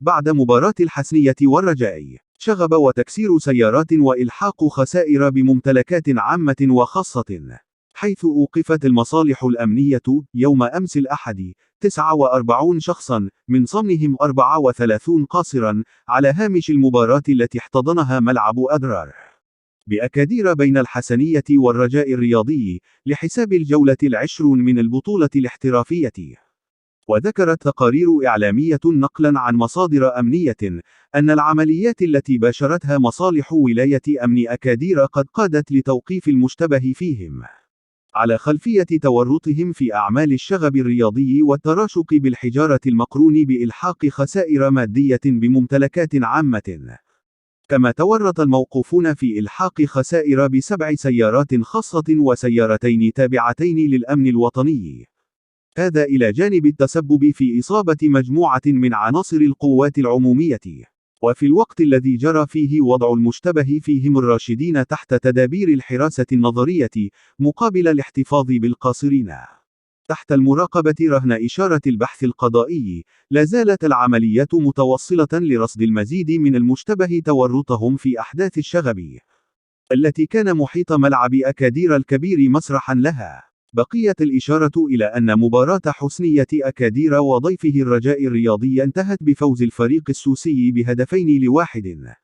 بعد مباراة الحسنية والرجاء، شغب وتكسير سيارات وإلحاق خسائر بممتلكات عامة وخاصة، حيث أوقفت المصالح الأمنية يوم أمس الأحد 49 شخصا، من ضمنهم 34 قاصرا، على هامش المباراة التي احتضنها ملعب أدرار بأكادير بين الحسنية والرجاء الرياضي، لحساب الجولة العشرون من البطولة الاحترافية. وذكرت تقارير إعلامية نقلا عن مصادر أمنية أن العمليات التي باشرتها مصالح ولاية أمن أكادير قد قادت لتوقيف المشتبه فيهم، على خلفية تورطهم في أعمال الشغب الرياضي والتراشق بالحجارة المقرون بإلحاق خسائر مادية بممتلكات عامة. كما تورط الموقوفون في إلحاق خسائر ب7 سيارات خاصة وسيارتين تابعتين للأمن الوطني، هذا إلى جانب التسبب في إصابة مجموعة من عناصر القوات العمومية، وفي الوقت الذي جرى فيه وضع المشتبه فيهم الراشدين تحت تدابير الحراسة النظرية مقابل الاحتفاظ بالقاصرين تحت المراقبة رهن إشارة البحث القضائي. لا زالت العمليات متواصلة لرصد المزيد من المشتبه تورطهم في أحداث الشغب التي كان محيط ملعب أكادير الكبير مسرحا لها. بقيت الإشارة إلى أن مباراة حسنية أكادير وضيفه الرجاء الرياضي انتهت بفوز الفريق السوسي ب2-1.